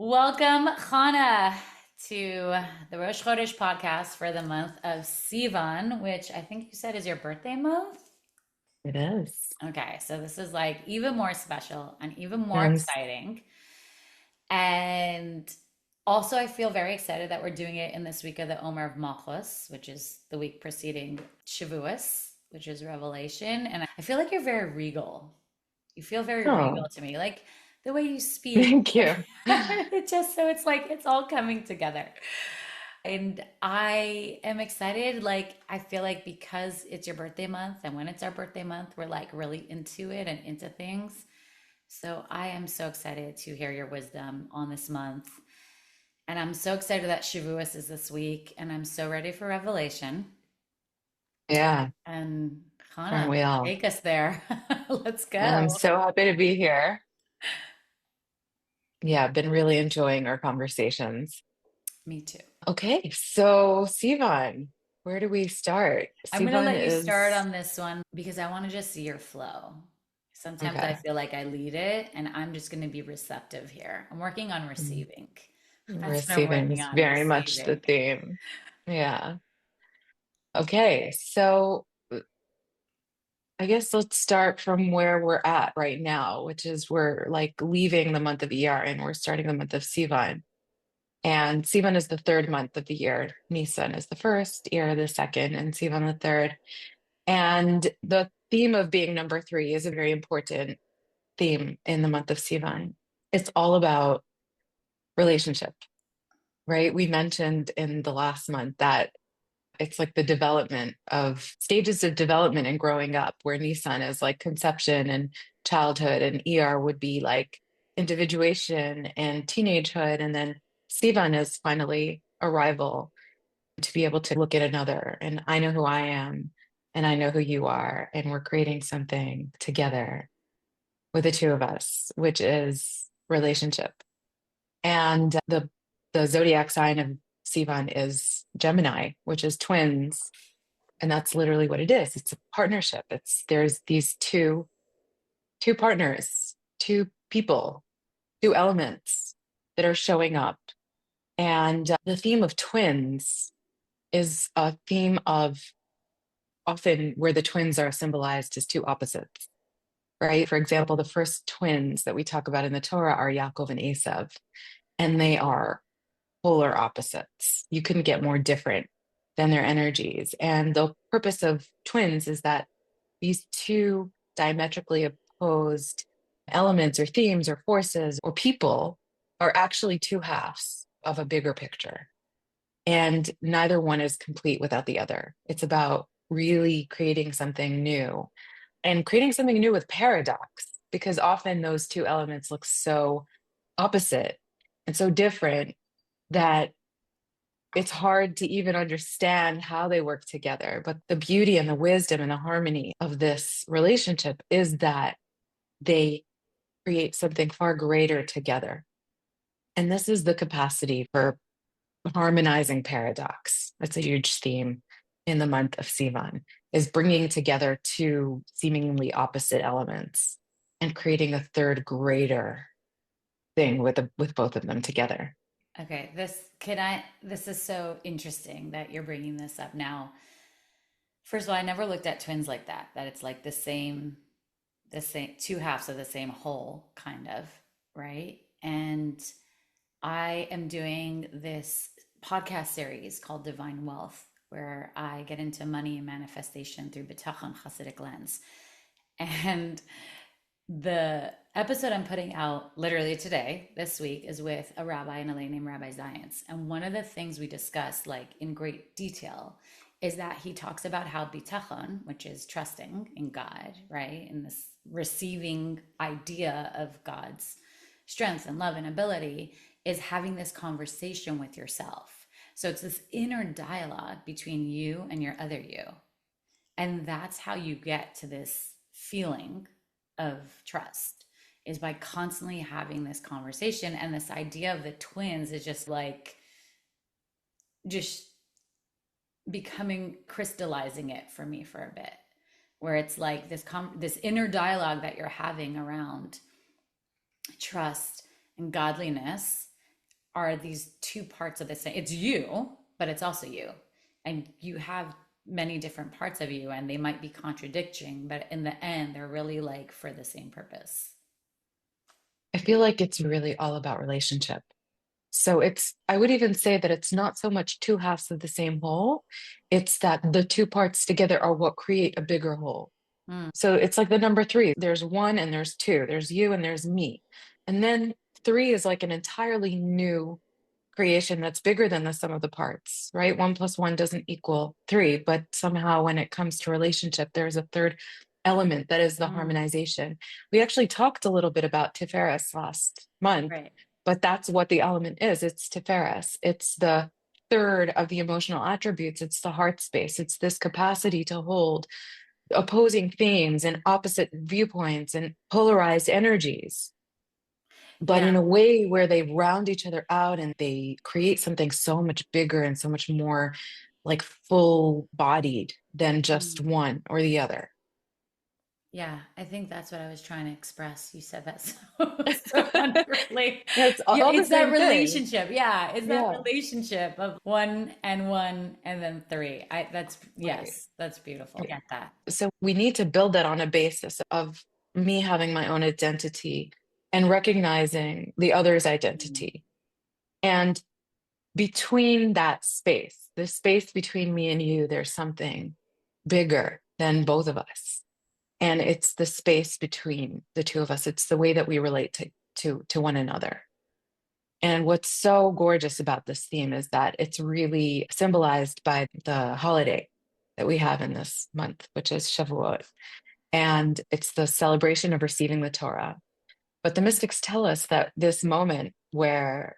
Welcome, Chana, to the Rosh Chodesh podcast for the month of Sivan, which I think you said is your birthday month. It is. Okay, so this is like even more special and even more I'm exciting. And also, I feel very excited that we're doing it in this week of the Omer of Malchus, which is the week preceding Shavuos, which is Revelation. And I feel like you're very regal. You feel very regal oh, to me, like the way you speak. thank you. It just so it's like it's all coming together. And I am excited. Like, I feel like because it's your birthday month, and when it's our birthday month, we're like really into it and into things. So I am so excited to hear your wisdom on this month. And I'm so excited that Shavuos is this week. And I'm so ready for Revelation. Yeah, And aren't Hannah, we all? take us there. Let's I'm go. so happy to be here. Yeah, I've been really enjoying our conversations. Me too. Okay, so Sivan, where do we start? I'm gonna Sivan let you start is on this one because I want to just see your flow. Sometimes I okay. feel like I lead it and I'm just gonna be receptive here. I'm working on Mm, receiving. That's what I'm Receiving working is on, very much the receiving. theme. Yeah. Okay, so I guess let's start from where we're at right now, which is we're like leaving the month of ER and we're starting the month of Sivan. And Sivan is the third month of the year. Nisan is the first, Iyar the second, and Sivan the third. And the theme of being number three is a very important theme in the month of Sivan. It's all about relationship, right? We mentioned in the last month that it's like the development of stages of development and growing up, where Nisan is like conception and childhood, and ER would be like individuation and teenagehood. And then Sivan is finally arrival to be able to look at another and I know who I am and I know who you are. And we're creating something together with the two of us, which is relationship. And the zodiac sign of Sivan is Gemini, which is twins. And that's literally what it is. It's a partnership. It's there's these two partners, two people, two elements that are showing up. And the theme of twins is a theme of often where the twins are symbolized as two opposites, right? For example, the first twins that we talk about in the Torah are Yaakov and Esav, and they are polar opposites. You couldn't get more different than their energies. And the purpose of twins is that these two diametrically opposed elements or themes or forces or people are actually two halves of a bigger picture. And neither one is complete without the other. It's about really creating something new and creating something new with paradox, because often those two elements look so opposite and so different that it's hard to even understand how they work together. But the beauty and the wisdom and the harmony of this relationship is that they create something far greater together. And this is the capacity for harmonizing paradox. That's a huge theme in the month of Sivan, is bringing together two seemingly opposite elements and creating a third greater thing with both of them together. Okay, this is so interesting that you're bringing this up now. First of all, I never looked at twins like that, that it's like the same two halves of the same whole kind of, right? And I am doing this podcast series called Divine Wealth, where I get into money and manifestation through Bitachon Hasidic lens. And the episode I'm putting out literally today, this week, is with a rabbi and a lady named Rabbi Zions. And one of the things we discussed, like in great detail, is that he talks about how bitachon, which is trusting in God, right? And this receiving idea of God's strength and love and ability is having this conversation with yourself. So it's this inner dialogue between you and your other you. And that's how you get to this feeling of trust, is by constantly having this conversation. And this idea of the twins is just like, just becoming crystallizing it for me for a bit, where it's like this inner dialogue that you're having around trust and godliness are these two parts of the same. It's you, but it's also you. And you have many different parts of you, and they might be contradicting, but in the end, they're really like for the same purpose. I feel like it's really all about relationship. So I would even say that it's not so much two halves of the same whole, it's that the two parts together are what create a bigger whole. Mm, So it's like the number three. There's one and there's two. There's you and there's me. And then three is like an entirely new creation that's bigger than the sum of the parts, right? One plus one doesn't equal three, but somehow when it comes to relationship, there's a third element that is the mm, harmonization. We actually talked a little bit about Tiferes last month, right. but that's what the element is. It's Tiferes. It's the third of the emotional attributes. It's the heart space. It's this capacity to hold opposing themes and opposite viewpoints and polarized energies, but Yeah. in a way where they round each other out and they create something so much bigger and so much more like full bodied than just Mm. one or the other. Yeah, I think that's what I was trying to express. You said that so wonderfully. It's Yeah, all the it's that same thing. relationship. Yeah, it's that Yeah, relationship of one and then three. That's right. yes, that's beautiful. Get that. So we need to build that on a basis of me having my own identity and recognizing the other's Mm. identity. And between that space, the space between me and you, there's something bigger than both of us. And it's the space between the two of us. It's the way that we relate to one another. And what's so gorgeous about this theme is that it's really symbolized by the holiday that we have in this month, which is Shavuot. And it's the celebration of receiving the Torah. But the mystics tell us that this moment where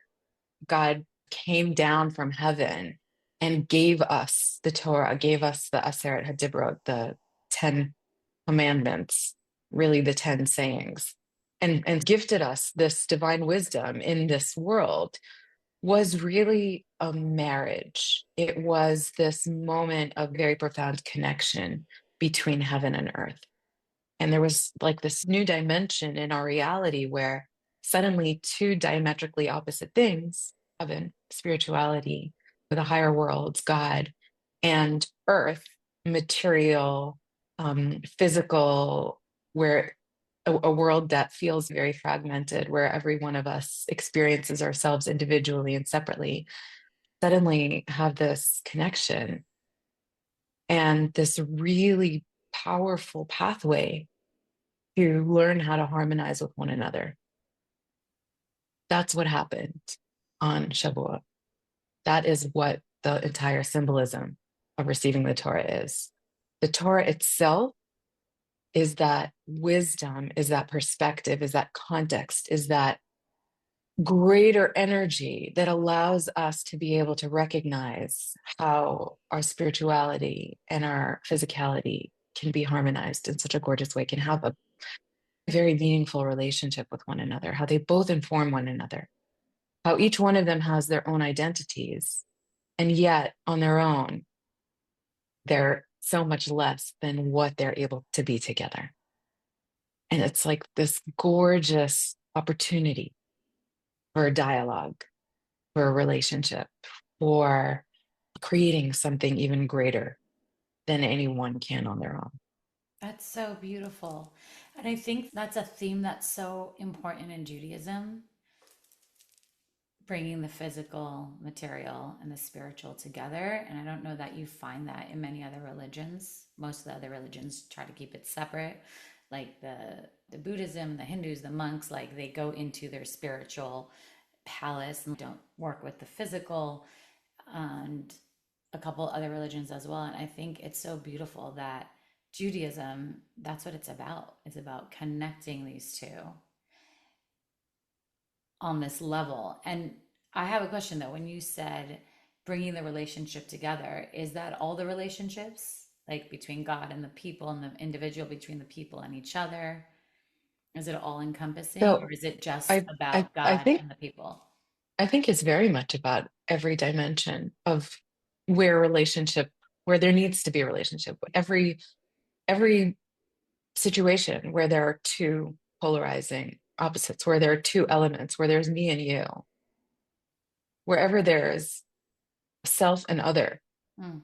God came down from heaven and gave us the Torah, gave us the Aseret HaDibrot, the 10 commandments, really the 10 sayings, and gifted us this divine wisdom in this world was really a marriage. It was this moment of very profound connection between heaven and earth. And there was like this new dimension in our reality where suddenly two diametrically opposite things, heaven, spirituality, the higher worlds, God, and earth, material, physical, where a world that feels very fragmented, where every one of us experiences ourselves individually and separately, suddenly have this connection and this really powerful pathway to learn how to harmonize with one another. That's what happened on Shavuot. That is what the entire symbolism of receiving the Torah is. The Torah itself is that wisdom, is that perspective, is that context, is that greater energy that allows us to be able to recognize how our spirituality and our physicality can be harmonized in such a gorgeous way, can have a very meaningful relationship with one another, how they both inform one another, how each one of them has their own identities, and yet on their own, they're so much less than what they're able to be together. And it's like this gorgeous opportunity for a dialogue, for a relationship, for creating something even greater than anyone can on their own. That's so beautiful. And I think that's a theme that's so important in Judaism, bringing the physical, material, and the spiritual together. And I don't know that you find that in many other religions. Most of the other religions try to keep it separate. Like the Buddhism, the Hindus, the monks, like they go into their spiritual palace and don't work with the physical, and a couple other religions as well. And I think it's so beautiful that Judaism, that's what it's about. It's about connecting these two on this level. And I have a question though. When you said bringing the relationship together, is that all the relationships, like between God and the people and the individual, between the people and each other? Is it all encompassing, or So is it just I I about I God think and the people? I think it's very much about every dimension of where relationship, where there needs to be a relationship. Every situation where there are two polarizing opposites, where there are two elements, where there's me and you, wherever there's self and other, Mm.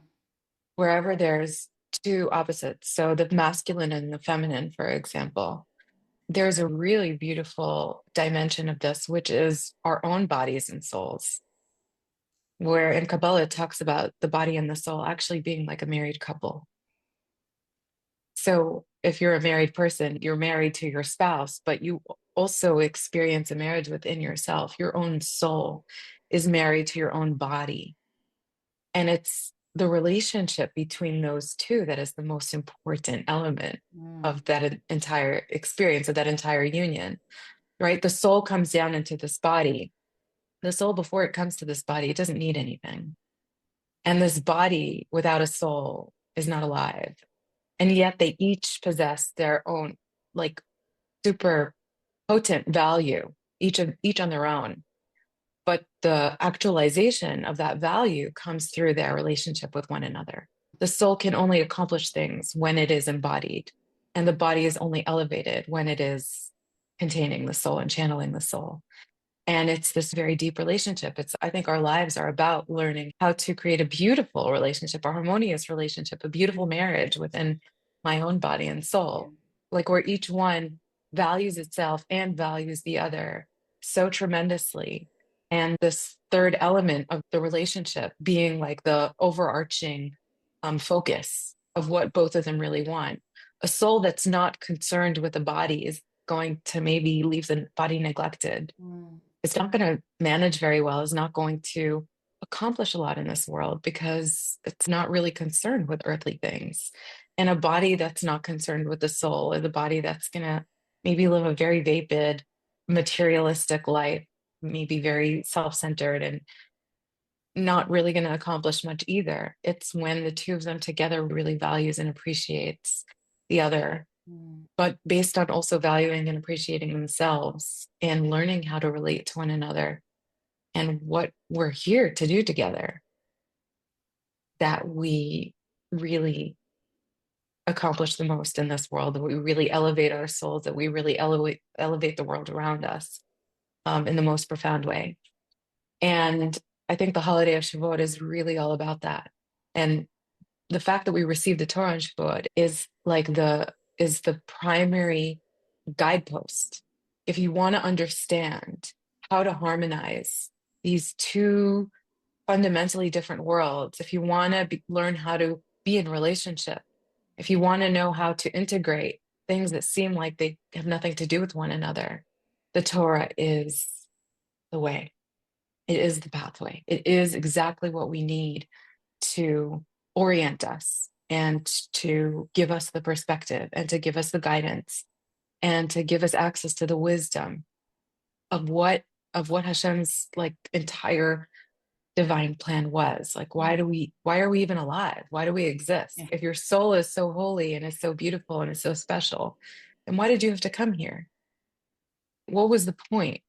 wherever there's two opposites, so the masculine and the feminine, for example, there's a really beautiful dimension of this, which is our own bodies and souls, where in Kabbalah it talks about the body and the soul actually being like a married couple. So if you're a married person, you're married to your spouse, but you also experience a marriage within yourself. Your own soul is married to your own body. And it's the relationship between those two that is the most important element Mm. of that entire experience, of that entire union, right? The soul comes down into this body. The soul, before it comes to this body, it doesn't need anything. And this body without a soul is not alive. And yet they each possess their own, like, super potent value, each on their own. But the actualization of that value comes through their relationship with one another. The soul can only accomplish things when it is embodied, and the body is only elevated when it is containing the soul and channeling the soul. And it's this very deep relationship. I think our lives are about learning how to create a beautiful relationship, a harmonious relationship, a beautiful marriage within my own body and Yeah. soul, like where each one values itself and values the other so tremendously. And this third element of the relationship being like the overarching focus of what both of them really want. A soul that's not concerned with the body is going to maybe leave the body neglected. Mm. It's not going to manage very well, is not going to accomplish a lot in this world because it's not really concerned with earthly things. And a body that's not concerned with the soul, or the body that's going to maybe live a very vapid, materialistic life, maybe very self centered and not really going to accomplish much either. It's when the two of them together really values and appreciates the other, Mm. but based on also valuing and appreciating themselves and learning how to relate to one another and what we're here to do together, that we really accomplish the most in this world, that we really elevate our souls, that we really elevate the world around us in the most profound way. And I think the holiday of Shavuot is really all about that. And the fact that we receive the Torah on Shavuot is the primary guidepost. If you want to understand how to harmonize these two fundamentally different worlds, if you want to learn how to be in relationship, if you want to know how to integrate things that seem like they have nothing to do with one another, the Torah is the way. It is the pathway. It is exactly what we need to orient us and to give us the perspective and to give us the guidance and to give us access to the wisdom of what Hashem's like entire divine plan was. Like, why are we even alive? Why do we exist? Yeah. If your soul is so holy and is so beautiful and is so special, then why did you have to come here? What was the point?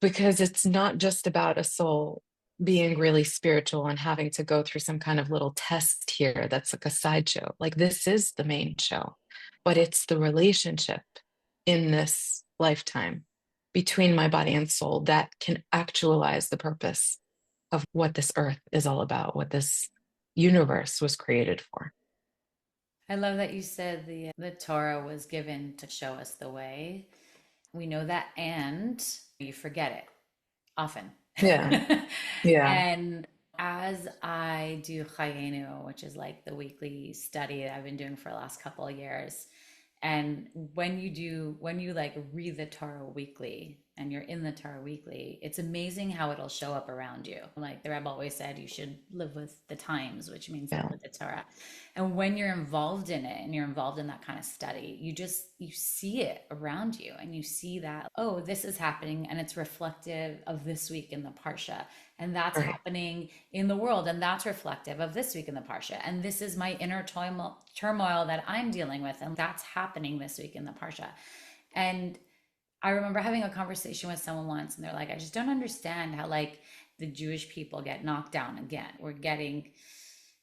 Because it's not just about a soul being really spiritual and having to go through some kind of little test here that's like a sideshow. Like, this is the main show, but it's the relationship in this lifetime between my body and soul that can actualize the purpose of what this earth is all about, what this universe was created for. I love that you said the Torah was given to show us the way. We know that, and you forget it often. Yeah, yeah, And as I do Chayenu, which is like the weekly study that I've been doing for the last couple of years, and when you like read the Torah weekly and you're in the Torah weekly, it's amazing how it'll show up around you. Like the Rebbe always said, you should live with the times, which means live yeah, with the Torah. And when you're involved in it and you're involved in that kind of study, you see it around you and you see that, oh, this is happening and it's reflective of this week in the Parsha. And that's right, happening in the world, and that's reflective of this week in the Parsha. And this is my inner turmoil that I'm dealing with, and that's happening this week in the Parsha. And I remember having a conversation with someone once, and they're like, I just don't understand how, like, the Jewish people get knocked down again. We're getting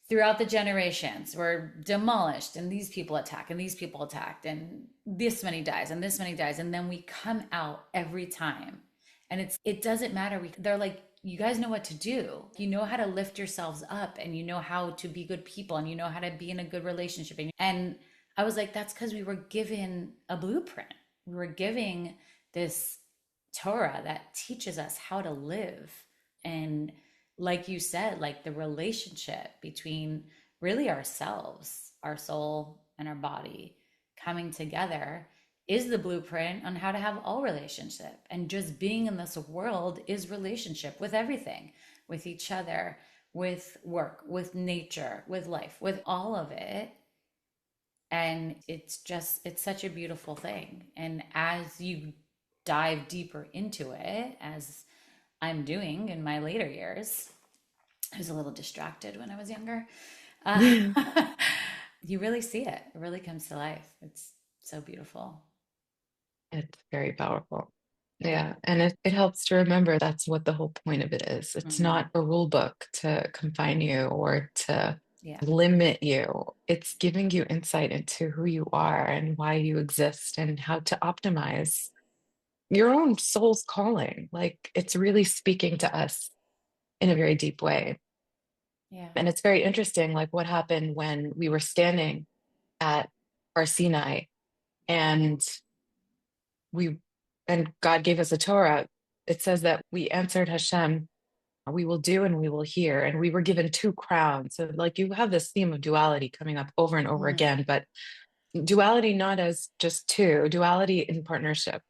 throughout the generations, we're demolished, and these people attack, and these people attacked, and this many dies, and this many dies. And then we come out every time And it doesn't matter. They're like, you guys know what to do. You know how to lift yourselves up, and you know how to be good people, and you know how to be in a good relationship. And I was like, that's because we were given a blueprint. We were giving this Torah that teaches us how to live. And like you said, like the relationship between really ourselves, our soul, and our body coming together is the blueprint on how to have all relationship. And just being in this world is relationship with everything, with each other, with work, with nature, with life, with all of it. And it's such a beautiful thing. And as you dive deeper into it, as I'm doing in my later years, I was a little distracted when I was younger. Uh, you really see it. It really comes to life. It's so beautiful. It's very powerful. Yeah. Yeah. And it helps to remember that's what the whole point of it is. It's Hmm. not a rule book to confine you or to Yeah. limit you. It's giving you insight into who you are and why you exist and how to optimize your own soul's calling. Like it's really speaking to us in a very deep way. Yeah. And it's very interesting, like what happened when we were standing at our Sinai and we and God gave us a Torah. It says that we answered Hashem, we will do and we will hear. And we were given two crowns. So like you have this theme of duality coming up over and over Mm. again, but duality not as just two, duality in partnership.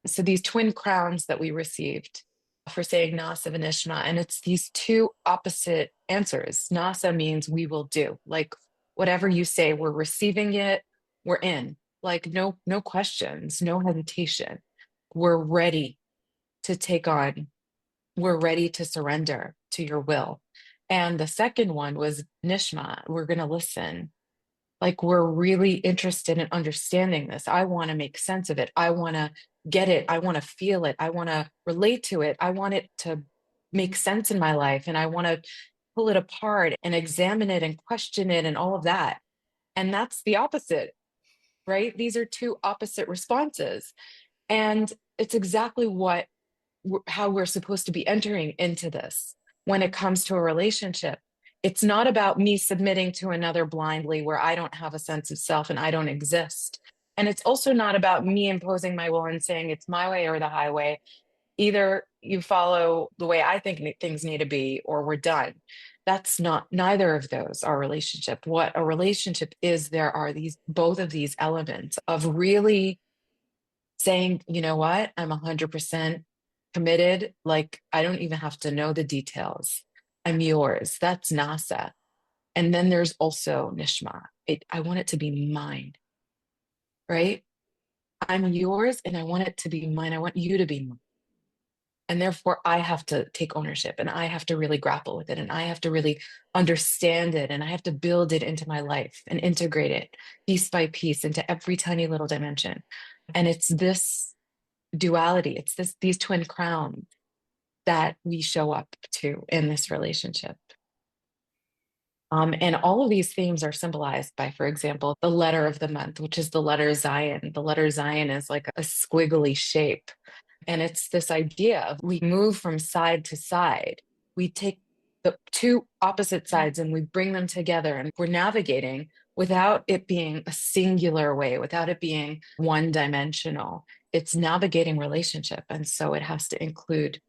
So these twin crowns that we received for saying Nasa and Ishma, and it's these two opposite answers. Nasa means we will do. Like whatever you say, we're receiving it, we're in. Like no questions, no hesitation. We're ready to take on. We're ready to surrender to your will. And the second one was Nishma. We're going to listen. Like we're really interested in understanding this. I want to make sense of it. I want to get it. I want to feel it. I want to relate to it. I want it to make sense in my life. And I want to pull it apart and examine it and question it and all of that. And that's the opposite, right? These are two opposite responses. And it's exactly how we're supposed to be entering into this when it comes to a relationship. It's not about me submitting to another blindly where I don't have a sense of self and I don't exist. And it's also not about me imposing my will and saying it's my way or the highway. Either you follow the way I think things need to be or we're done. That's not, neither of those are relationship. What a relationship is, there are these, both of these elements of really saying, you know what, I'm 100% committed. Like, I don't even have to know the details. I'm yours. That's Nasa. And then there's also Nishma. I want it to be mine, right? I'm yours and I want it to be mine. I want you to be mine. And therefore, I have to take ownership and I have to really grapple with it and I have to really understand it and I have to build it into my life and integrate it piece by piece into every tiny little dimension. And it's this duality. It's these twin crowns that we show up to in this relationship. And all of these themes are symbolized by, for example, the letter of the month, which is the letter Zion. The letter Zion is like a squiggly shape. And it's this idea of we move from side to side. We take the two opposite sides and we bring them together and we're navigating without it being a singular way, without it being one dimensional. It's navigating relationship. And so it has to include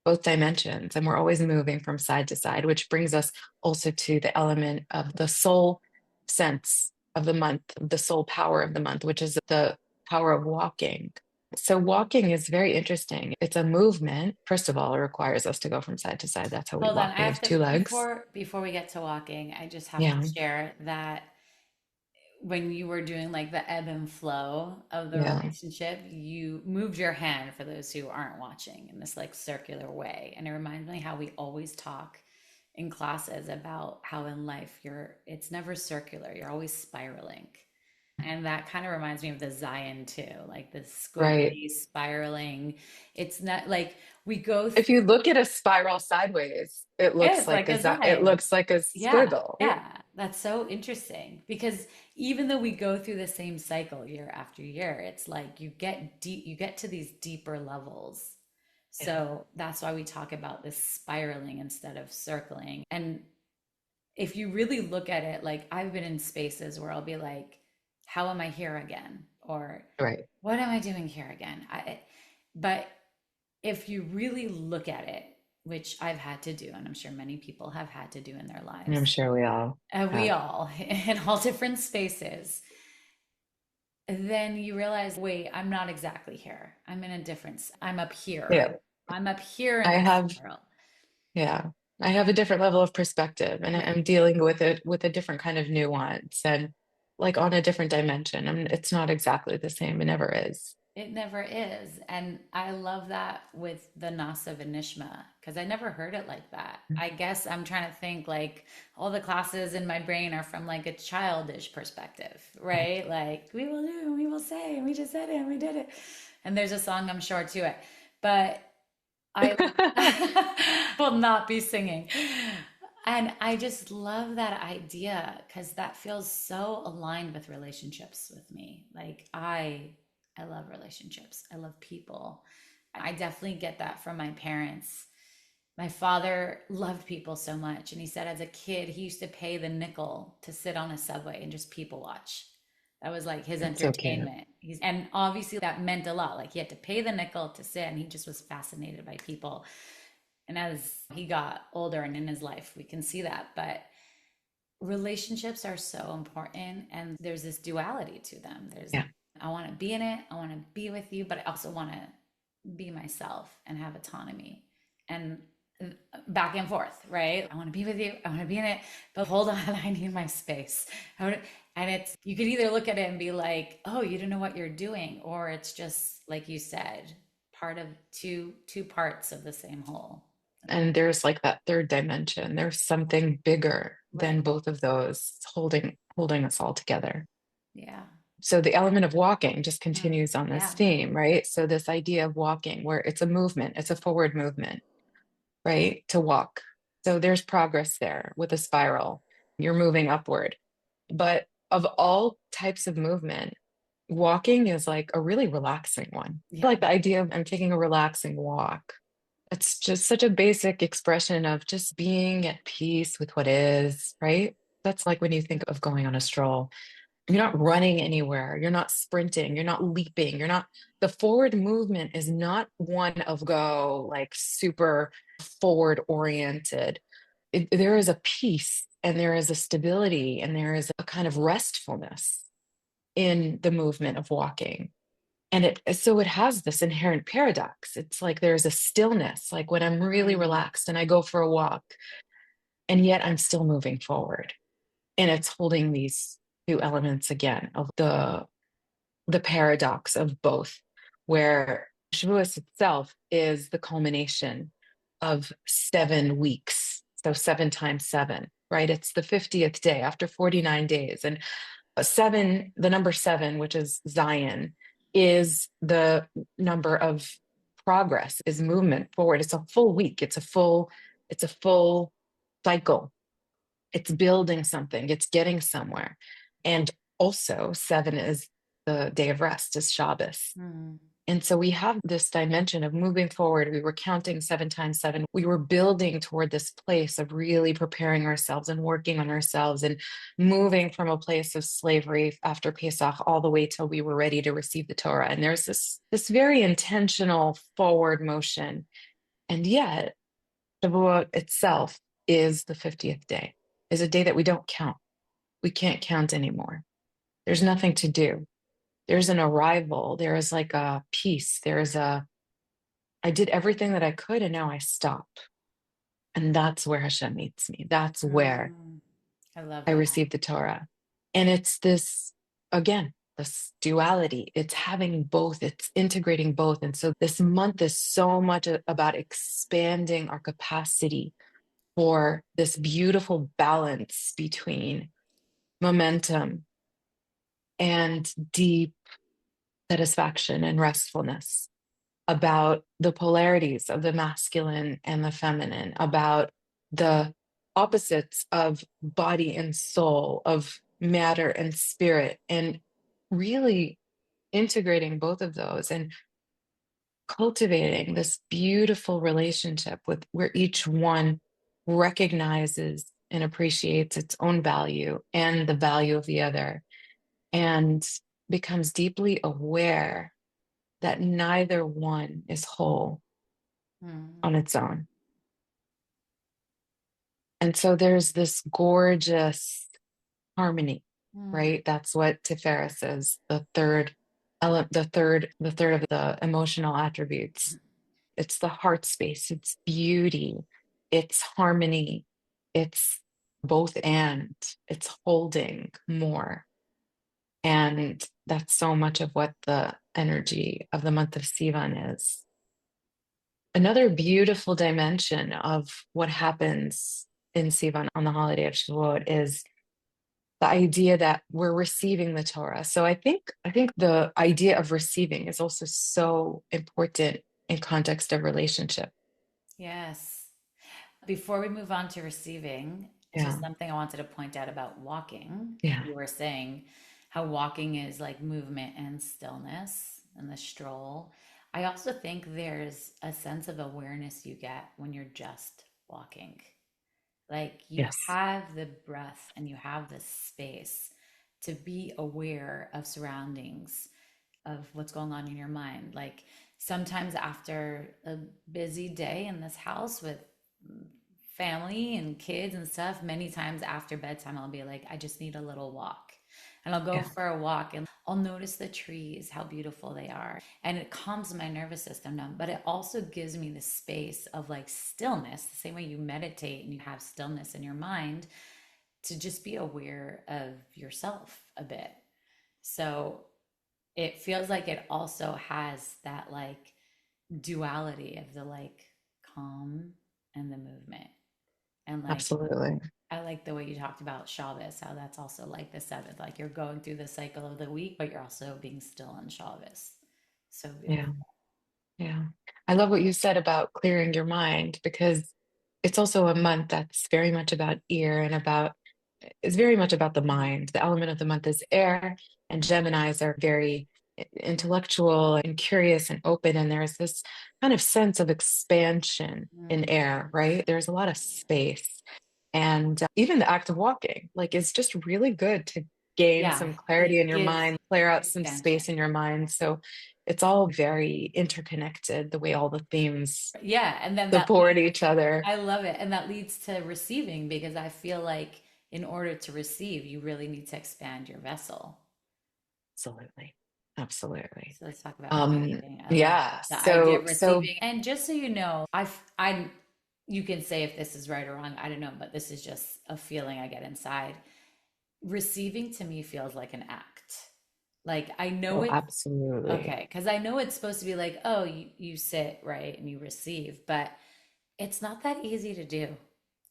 both dimensions. And we're always moving from side to side, which brings us also to the element of the soul sense of the month, the soul power of the month, which is the power of walking. So walking is very interesting. It's a movement. First of all, it requires us to go from side to side. That's how we Hold on. walk. I We have have to two legs. before we get to walking, I just have to Yeah. share that when you were doing like the ebb and flow of the Yeah. relationship, you moved your hand for those who aren't watching in this like circular way. And it reminds me how we always talk in classes about how in life it's never circular, you're always spiraling. And that kind of reminds me of the Zion too, like the Right. squiggly spiraling. It's not like we go If through, you look at a spiral sideways, it yeah, looks it's like like a it Zion. looks like a Yeah, squiggle. Yeah. yeah. That's so interesting because even though we go through the same cycle year after year, it's like you get deep, you get to these deeper levels. Yeah. So that's why we talk about this spiraling instead of circling. And if you really look at it, like I've been in spaces where I'll be like, how am I here again? Or Right. what am I doing here again? But if you really look at it, which I've had to do, and I'm sure many people have had to do in their And I'm lives, sure we all we have. all in all different spaces, then you realize, wait, I'm not exactly here. I'm in a different, I'm up here. Yeah. I'm up here in I this have, world. yeah. I have a different level of perspective and Yeah. I'm dealing with it with a different kind of nuance and like on a different dimension. I mean, it's not exactly the same. It never is. It never is. And I love that with the Nasa Vinishma because I never heard it like that. I guess I'm trying to think like all the classes in my brain are from like a childish perspective, right? Like we will do and we will say and we just said it and we did it. And there's a song I'm sure to it. But I will not be singing. And I just love that idea because that feels so aligned with relationships with me. Like I love relationships. I love people. I definitely get that from my parents. My father loved people so much. And he said as a kid, he used to pay the nickel to sit on a subway and just people watch. That was like his It's so cute. entertainment. And obviously that meant a lot. Like he had to pay the nickel to sit and he just was fascinated by people. And as he got older and in his life, we can see that. But relationships are so important and there's this duality to them. There's Yeah. I want to be in it, I want to be with you, but I also want to be myself and have autonomy and back and forth, right? I want to be with you, I want to be in it, but hold on, I need my space. And it's you could either look at it and be like, oh, you don't know what you're doing, or it's just like you said, part of two parts of the same whole. And there's like that third dimension. There's something bigger Right. than both of those holding us all together. Yeah. So the element of walking just Mm. continues on this Yeah. theme, right? So this idea of walking, where it's a movement, it's a forward movement, right? To walk. So there's progress there with a spiral. You're moving upward. But of all types of movement, walking is like a really relaxing one. I Yeah. like the idea of I'm taking a relaxing walk. It's just such a basic expression of just being at peace with what is, right? That's like when you think of going on a stroll. You're not running anywhere. You're not sprinting. You're not leaping. The forward movement is not one of go, like super forward oriented. There is a peace and there is a stability and there is a kind of restfulness in the movement of walking. And so it has this inherent paradox. It's like there's a stillness, like when I'm really Mm. relaxed and I go for a walk, and yet I'm still moving forward. And it's holding these two elements again of the paradox of both, where Shavuos itself is the culmination of 7 weeks. So 7 times 7, right? It's the 50th day after 49 days. And seven, the number seven, which is Zion, is the number of progress, is movement forward. It's a full week. It's a full cycle. It's building something. It's getting somewhere. And also, seven is the day of rest, is Shabbos. Mm. And so we have this dimension of moving forward. We were counting 7 times 7. We were building toward this place of really preparing ourselves and working on ourselves and moving from a place of slavery after Pesach all the way till we were ready to receive the Torah. And there's this very intentional forward motion. And yet, Shavuot itself is the 50th day, is a day that we don't count. We can't count anymore. There's nothing to do. There's an arrival. There is like a peace. I did everything that I could and now I stop. And that's where Hashem meets me. That's where Mm. I love I that. receive the Torah. And it's this, again, this duality. It's having both, it's integrating both. And so this month is so much about expanding our capacity for this beautiful balance between momentum and deep satisfaction and restfulness, about the polarities of the masculine and the feminine, about the opposites of body and soul, of matter and spirit, and really integrating both of those. And cultivating this beautiful relationship with where each one recognizes and appreciates its own value and the value of the other, and becomes deeply aware that neither one is whole Mm. on its own. And so there's this gorgeous harmony, Mm. right? That's what Tiferes is, the third of the emotional attributes. It's the heart space, it's beauty, it's harmony, it's both and, it's holding more. And that's so much of what the energy of the month of Sivan is. Another beautiful dimension of what happens in Sivan on the holiday of Shavuot is the idea that we're receiving the Torah. So I think the idea of receiving is also so important in context of relationship. Yes. Before we move on to receiving, Yeah. just something I wanted to point out about walking. Yeah. You were saying how walking is like movement and stillness and the stroll. I also think there's a sense of awareness you get when you're just walking. Like you Yes. have the breath and you have the space to be aware of surroundings, of what's going on in your mind. Like sometimes after a busy day in this house with family and kids and stuff, many times after bedtime, I'll be like, I just need a little walk. And I'll go Yeah. for a walk and I'll notice the trees, how beautiful they are. And it calms my nervous system down, but it also gives me the space of like stillness, the same way you meditate and you have stillness in your mind, to just be aware of yourself a bit. So it feels like it also has that like duality of the like calm and the movement. And like, Absolutely. I like the way you talked about Shabbos, how that's also like the seventh, like you're going through the cycle of the week, but you're also being still on Shabbos. So Yeah. beautiful. Yeah. I love what you said about clearing your mind because it's also a month that's very much about ear and about, it's very much about the Mm, mind. The element of the month is air, and Geminis are very intellectual and curious and open. And there's this kind of sense of expansion in mm. air, right? There's a lot of space. And even the act of walking, like, is just really good to gain Yeah, some clarity in it your gives mind, clear out some expansion. space in your mind. So it's all very interconnected, the way all the themes Yeah. And then that support leads, each other. I love it. And that leads to receiving because I feel like in order to receive, you really need to expand your vessel. Absolutely. Absolutely. So let's talk about Um, receiving. I love yeah. the idea So, of so receiving. And just so you know, I'm, you can say if this is right or wrong. I don't know, but this is just a feeling I get inside. Receiving to me feels like an act. Like I know oh, it's absolutely. okay, because I know it's supposed to be like, oh, you sit right and you receive, but it's not that easy to do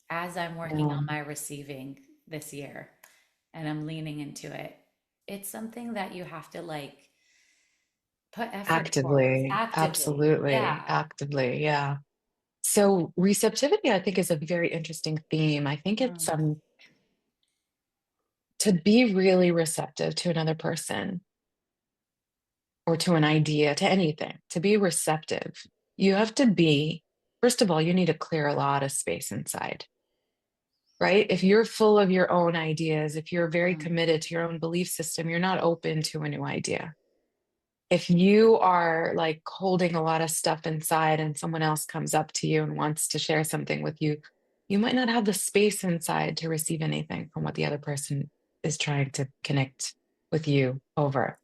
as I'm working on No, my receiving this year and I'm leaning into it. It's something that you have to like put effort towards actively. actively. Yeah. Absolutely. Actively. Yeah. So receptivity, I think, is a very interesting theme. I think it's Mm, to be really receptive to another person or to an idea, to anything, to be receptive, you have to be, first of all, you need to clear a lot of space inside, right? If you're full of your own ideas, if you're very mm, committed to your own belief system, you're not open to a new idea. If you are like holding a lot of stuff inside and someone else comes up to you and wants to share something with you, you might not have the space inside to receive anything from what the other person is trying to connect with you over.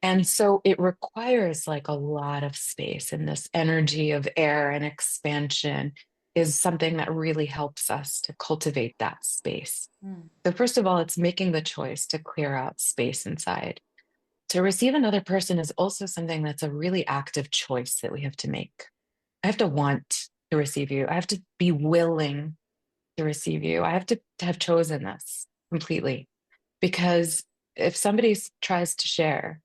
And so it requires like a lot of space, and this energy of air and expansion is something that really helps us to cultivate that space. mm, So, first of all, it's making the choice to clear out space inside. To receive another person is also something that's a really active choice that we have to make. I have to want to receive you, I have to be willing to receive you, I have to have chosen this completely. Because if somebody tries to share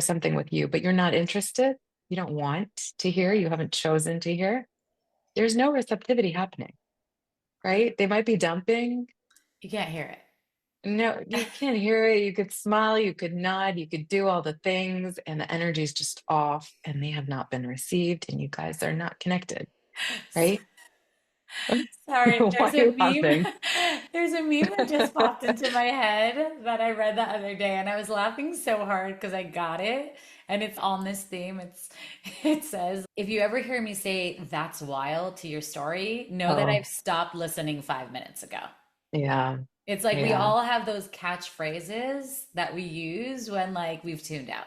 something with you, but you're not interested, you don't want to hear, you haven't chosen to hear, there's no receptivity happening, right? They might be dumping. you can't hear it. No, you can't hear it. You could smile, you could nod, you could do all the things, and the energy is just off, and they have not been received, and you guys are not connected, right? Sorry, Why there's are a you meme. laughing? There's a meme that just popped into my head that I read the other day, and I was laughing so hard because I got it, and it's on this theme. It says, "If you ever hear me say that's wild to your story, know that I've Oh, stopped listening 5 minutes ago." yeah, It's like we yeah, all have those catchphrases that we use when like we've tuned out,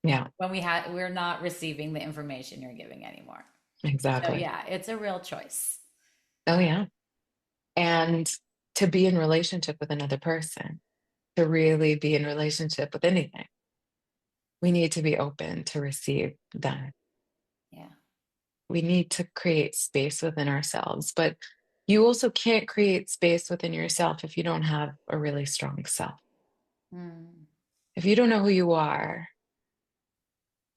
yeah, when we're not receiving the information you're giving anymore. So exactly. yeah, it's a real choice. Oh, yeah. And to be in relationship with another person, to really be in relationship with anything, we need to be open to receive them. Yeah. We need to create space within ourselves, but you also can't create space within yourself if you don't have a really strong self. Mm. If you don't know who you are,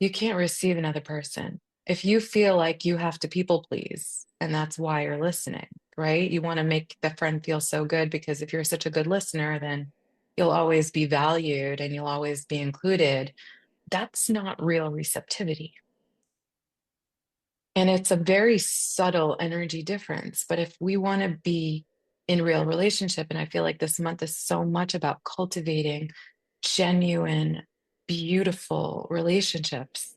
you can't receive another person. If you feel like you have to people please, and that's why you're listening, right? You want to make the friend feel so good because if you're such a good listener, then you'll always be valued and you'll always be included. That's not real receptivity. And it's a very subtle energy difference. But if we want to be in real relationship, and I feel like this month is so much about cultivating genuine, beautiful relationships,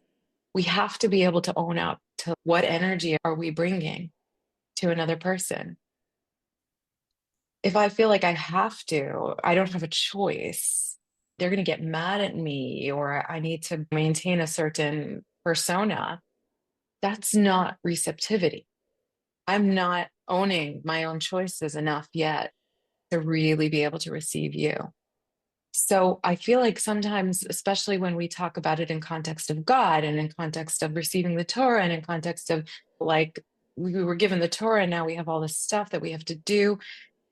we have to be able to own up to what energy are we bringing to another person. If I feel like I have to, I don't have a choice, they're going to get mad at me, or I need to maintain a certain persona. That's not receptivity. I'm not owning my own choices enough yet to really be able to receive you. So I feel like sometimes, especially when we talk about it in context of God and in context of receiving the Torah and in context of like we were given the Torah and now we have all this stuff that we have to do.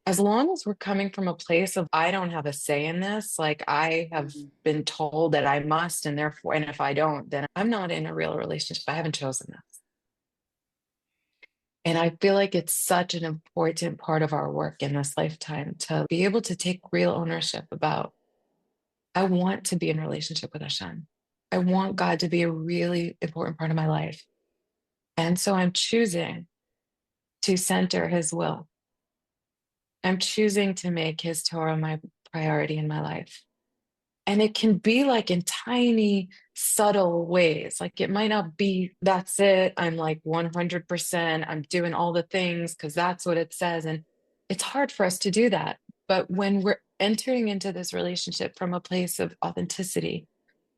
As long as we're coming from a place of I don't have a say in this, like I have Mm. been told that I must, and therefore, and if I don't, then I'm not in a real relationship. I haven't chosen this. And I feel like it's such an important part of our work in this lifetime to be able to take real ownership about, I want to be in relationship with Hashem. I want God to be a really important part of my life. And so I'm choosing to center his will. I'm choosing to make his Torah my priority in my life. And it can be like in tiny, subtle ways. Like it might not be, that's it. I'm like 100%. I'm doing all the things because that's what it says. And it's hard for us to do that. But when we're entering into this relationship from a place of authenticity,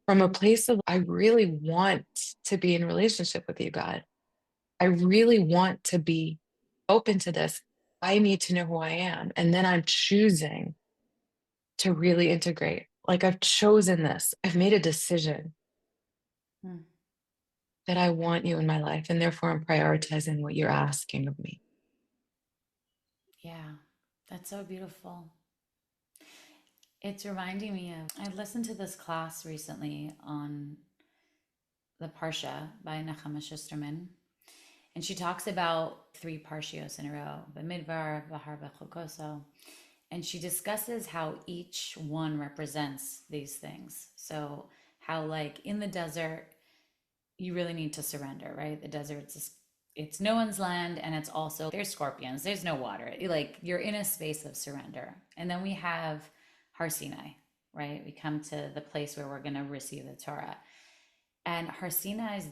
from a place of, I really want to be in relationship with you, God. I really want to be open to this. I need to know who I am. And then I'm choosing to really integrate. Like I've chosen this, I've made a decision Mm. that I want you in my life. And therefore, I'm prioritizing what you're asking of me. Yeah, that's so beautiful. It's reminding me of, I listened to this class recently on the Parsha by Nechama Schusterman, and she talks about three Parshios in a row, Bamidbar, Bahar, Bechokoso, and she discusses how each one represents these things. So, how, like, in the desert, you really need to surrender, right? The desert's just, it's no one's land, and it's also there's scorpions, there's no water. Like you're in a space of surrender. And then we have Har Sinai, right? We come to the place where we're going to receive the Torah, and Har Sinai is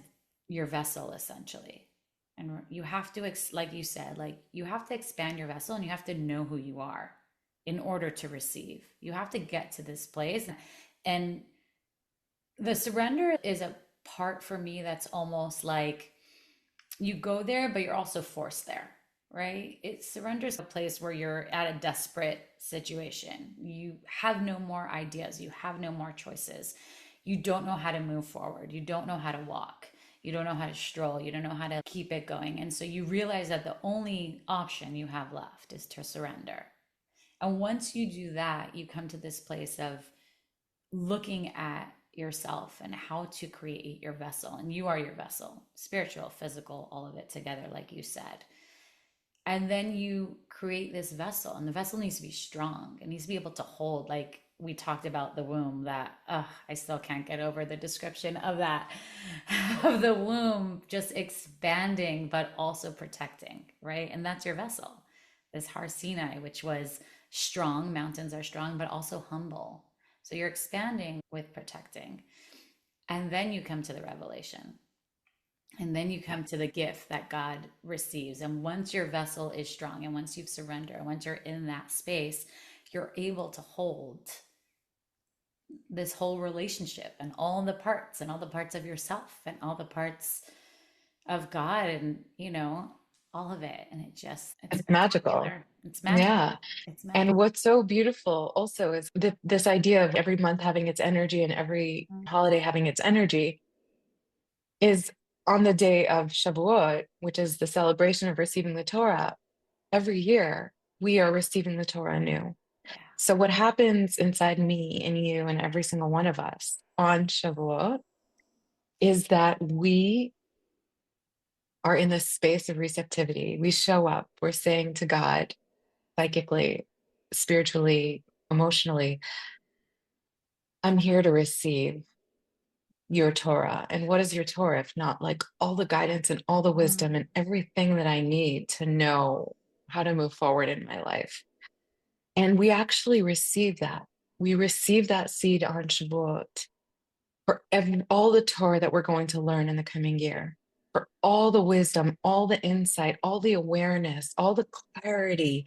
your vessel essentially. And you have to, like you said, like you have to expand your vessel, and you have to know who you are in order to receive. You have to get to this place, and the surrender is a part for me that's almost like you go there, but you're also forced there, right? It surrenders a place where you're at a desperate situation. You have no more ideas, you have no more choices. You don't know how to move forward, you don't know how to walk, you don't know how to stroll, you don't know how to keep it going. And so you realize that the only option you have left is to surrender. And once you do that, you come to this place of looking at yourself and how to create your vessel. And you are your vessel, spiritual, physical, all of it together, like you said. And then you create this vessel, and the vessel needs to be strong. It needs to be able to hold, like we talked about the womb, that I still can't get over the description of that, of the womb just expanding, but also protecting, right? And that's your vessel. This Har Sinai, which was strong, mountains are strong, but also humble. So you're expanding with protecting. And then you come to the revelation. And then you come to the gift that God receives. And once your vessel is strong, and once you've surrendered, and once you're in that space, you're able to hold this whole relationship and all the parts, and all the parts of yourself, and all the parts of God, and, all of it. And it's It's magical. spectacular. It's Yeah. magical. It's And magical. what's so beautiful also is this idea of every month having its energy and every Mm, holiday having its energy is on the day of Shavuot, which is the celebration of receiving the Torah. Every year, we are receiving the Torah anew. yeah. So, what happens inside me and you and every single one of us on Shavuot is that we are in this space of receptivity. We show up, we're saying to God, psychically, spiritually, emotionally, I'm here to receive your Torah. And what is your Torah if not like all the guidance and all the wisdom Mm, and everything that I need to know how to move forward in my life? And we actually receive that. We receive that seed on Shavuot for all the Torah that we're going to learn in the coming year, for all the wisdom, all the insight, all the awareness, all the clarity,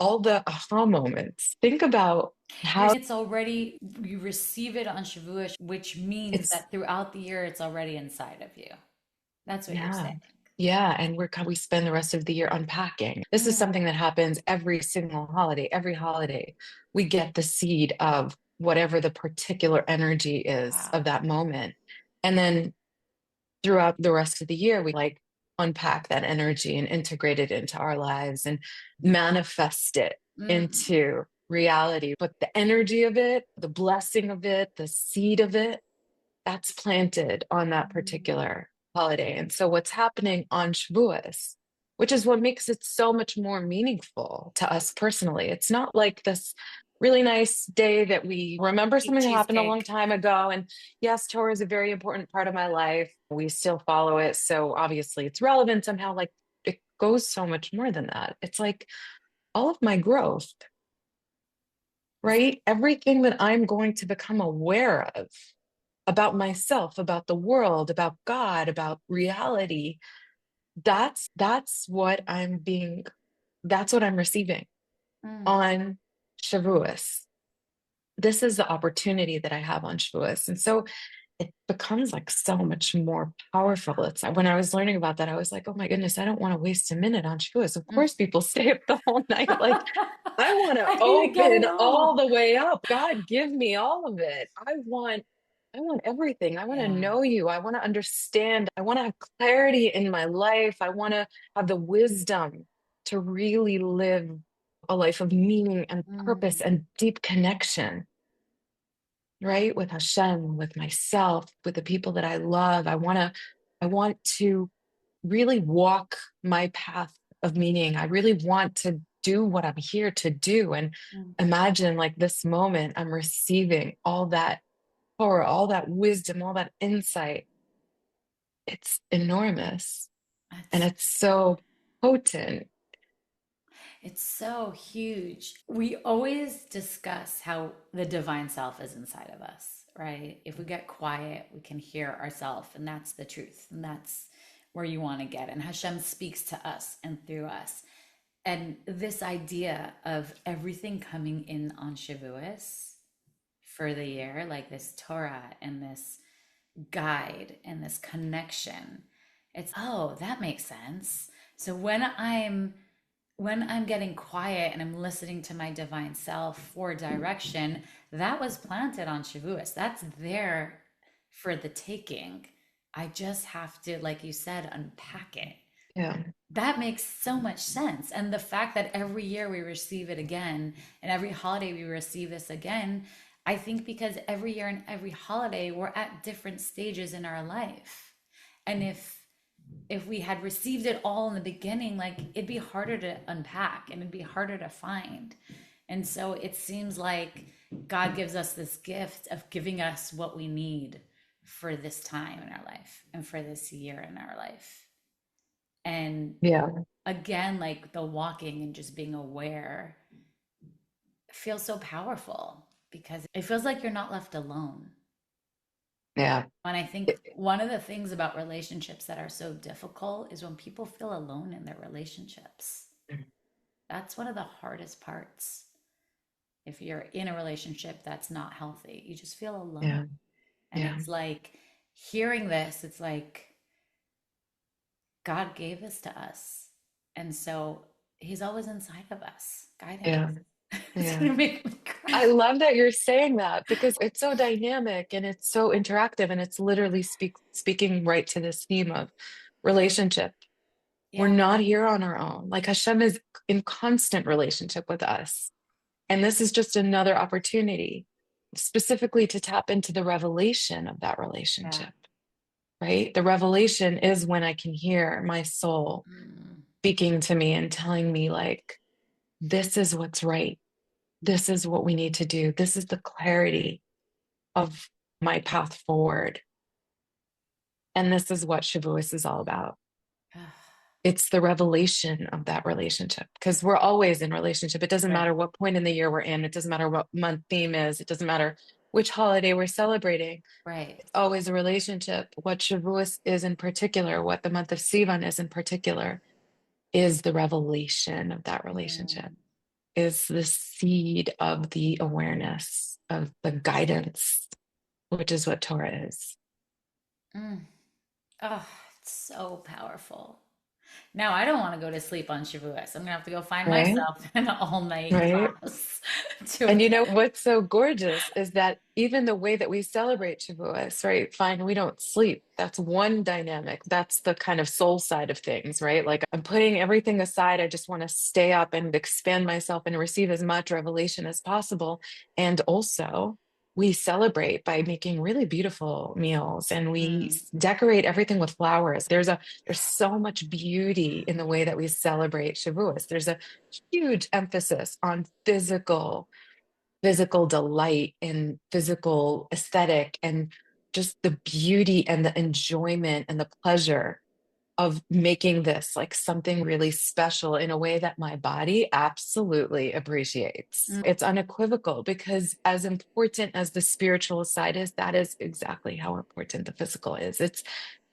all the aha moments. Think about and how it's already, you receive it on Shavuot, which means it's, that throughout the year, it's already inside of you. That's what you're yeah. saying. Yeah, and we spend the rest of the year unpacking. This is Mm, something that happens every single holiday. Every holiday, we get the seed of whatever the particular energy is of wow. that moment. And then throughout the rest of the year, we like unpack that energy and integrate it into our lives and manifest it Mm, into reality. But the energy of it, the blessing of it, the seed of it, that's planted on that mm, particular holiday. And so what's happening on Shavuos, which is what makes it so much more meaningful to us personally. It's not like this really nice day that we remember eat something that happened a long cheesecake. time ago. And yes, Torah is a very important part of my life. We still follow it. So obviously it's relevant somehow. Like it goes so much more than that. It's like all of my growth, Is right? Everything that I'm going to become aware of about myself, about the world, about God, about reality. That's what that's what I'm receiving mm, on Shavuos. This is the opportunity that I have on Shavuos. And so it becomes like so much more powerful. It's when I was learning about that, I was like, oh my goodness, I don't want to waste a minute on Shavuos. Of mm. course, people stay up the whole night. Like, I want to I need to get open it all all. the way up. God, give me all of it. I want everything. I want to Yeah. know you. I want to understand. I want to have clarity in my life. I want to have the wisdom to really live a life of meaning and purpose Mm, and deep connection, right? With Hashem, with myself, with the people that I love. I want to really walk my path of meaning. I really want to do what I'm here to do. And mm. imagine like this moment, I'm receiving all that power, all that wisdom, all that insight. It's enormous and That's it's so potent. It's so huge. We always discuss how the divine self is inside of us, right? If we get quiet, we can hear ourselves, and that's the truth. And that's where you want to get. And Hashem speaks to us and through us. And this idea of everything coming in on Shavuos for the year, like this Torah and this guide and this connection, it's, oh, that makes sense. So when I'm getting quiet and I'm listening to my divine self for direction, that was planted on Shavuos. That's there for the taking. I just have to, like you said, unpack it. Yeah. That makes so much sense. And the fact that every year we receive it again, and every holiday we receive this again, I think because every year and every holiday we're at different stages in our life. And if if we had received it all in the beginning, like it'd be harder to unpack and it'd be harder to find. And so it seems like God gives us this gift of giving us what we need for this time in our life and for this year in our life. And Yeah. again, like the walking and just being aware feels so powerful because it feels like you're not left alone. Yeah. And I think one of the things about relationships that are so difficult is when people feel alone in their relationships. That's one of the hardest parts. If you're in a relationship that's not healthy, you just feel alone. Yeah. And Yeah. it's like hearing this, it's like God gave this to us. And so he's always inside of us, guiding Yeah. us. It's Yeah. going to make me I cry. love that you're saying that because it's so dynamic and it's so interactive and it's literally speaking right to this theme of relationship. We're Yeah. not here on our own. Like Hashem is in constant relationship with us. And this is just another opportunity specifically to tap into the revelation of that Yeah. relationship, right? The revelation is when I can hear my soul Mm. speaking to me and telling me, like, this is what's right. This is what we need to do. This is the clarity of my path forward. And this is what Shavuos is all about. It's the revelation of that relationship because we're always in relationship. It doesn't Right. matter what point in the year we're in. It doesn't matter what month theme is. It doesn't matter which holiday we're celebrating. Right. It's always a relationship. What Shavuos is in particular, what the month of Sivan is in particular, is the revelation of that relationship, Mm. is the seed of the awareness of the guidance, which is what Torah is. Mm. Oh, it's so powerful. Now I don't want to go to sleep on Shavuos. I'm gonna have to go find Right? myself an all-night Right? class to And you know attend. what's so gorgeous is that even the way that we celebrate Shavuos, right? Fine, we don't sleep. That's one dynamic. That's the kind of soul side of things, right? Like I'm putting everything aside. I just want to stay up and expand myself and receive as much revelation as possible. And also, we celebrate by making really beautiful meals and we Mm. decorate everything with flowers. There's so much beauty in the way that we celebrate Shavuos. There's a huge emphasis on physical delight and physical aesthetic and just the beauty and the enjoyment and the pleasure of making this like something really special in a way that my body absolutely appreciates. Mm. It's unequivocal because as important as the spiritual side is, that is exactly how important the physical is. It's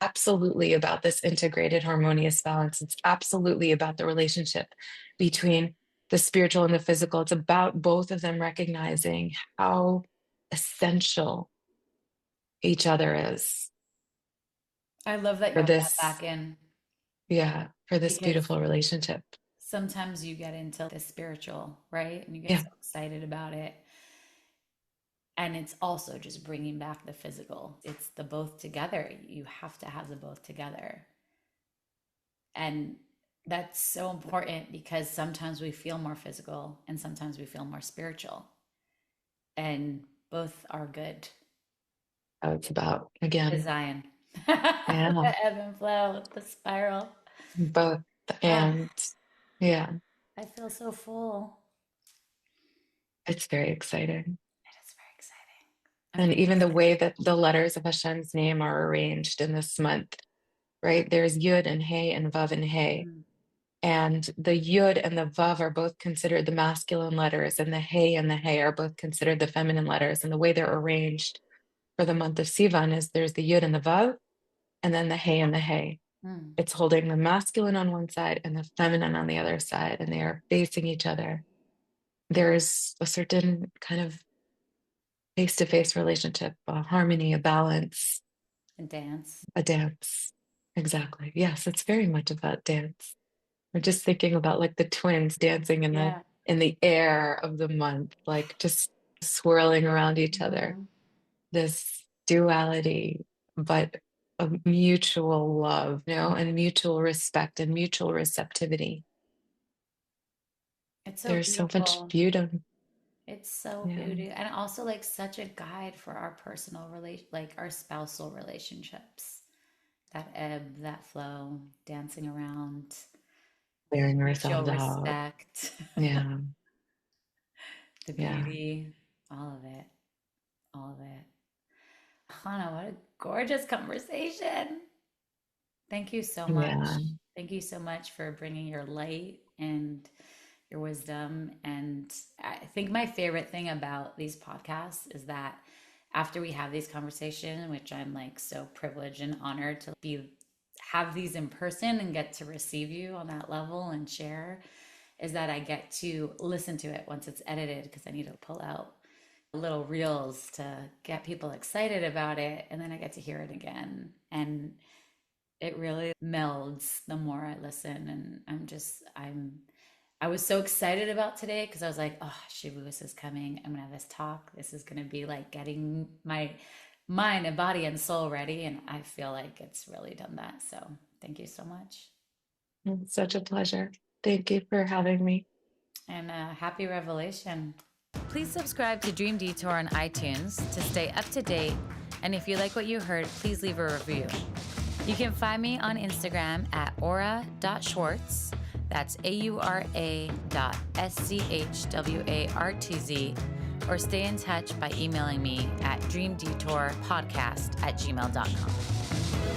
absolutely about this integrated harmonious balance. It's absolutely about the relationship between the spiritual and the physical. It's about both of them recognizing how essential each other is I love that you for have that this, back in yeah, for this because beautiful relationship. sometimes you get into the spiritual, right? And you get Yeah, so excited about it. And it's also just bringing back the physical. It's the both together. You have to have the both together. And that's so important because sometimes we feel more physical and sometimes we feel more spiritual. And both are good. how it's about The again. Zion, Yeah, the ebb and flow, the spiral. both Ah, and yeah, I feel so full. it's very exciting. It is very exciting. I'm And very even the excited. way that the letters of Hashem's name are arranged in this month, right? There's Yud and Hey and Vav and Hey. Mm. And the Yud and the Vav are both considered the masculine letters, and the Hey and the Hey are both considered the feminine letters. And the way they're arranged for the month of Sivan is there's the Yud and the Vav, and then the Hey and the Hey. Mm. It's holding the masculine on one side and the feminine on the other side, and they are facing each other. There's a certain kind of face-to-face relationship, a harmony, a balance, And dance. a dance. Exactly. Yes, it's very much about dance. I'm just thinking about like the twins dancing Yeah. in the air of the month, like just swirling around each other. Mhm. This duality, but of mutual love, and mutual respect and mutual receptivity. It's so There's so much beautiful. beauty. It's so Yeah. beautiful. And also like such a guide for our personal relation, like our spousal relationships. that ebb, that flow, dancing around, Clearing mutual ourselves out. respect, Yeah. the Yeah. beauty, all of it, all of it. Hannah, what a gorgeous conversation. Thank you so Yeah. much. Thank you so much for bringing your light and your wisdom. And I think my favorite thing about these podcasts is that after we have these conversations, which I'm like so privileged and honored to be have these in person and get to receive you on that level and share, is that I get to listen to it once it's edited because I need to pull out little reels to get people excited about it, and then I get to hear it again, and it really melds the more I listen. And I was so excited about today because I was like, oh, Shavuos is coming. I'm gonna have this talk. This is gonna be like getting my mind and body and soul ready. And I feel like it's really done that. So thank you so much. It's such a pleasure. Thank you for having me. And happy revelation. Please subscribe to Dream Detour on iTunes to stay up to date. And if you like what you heard, please leave a review. You can find me on Instagram at aura.schwartz. That's aura.schwartz, or stay in touch by emailing me at dreamdetourpodcast@gmail.com.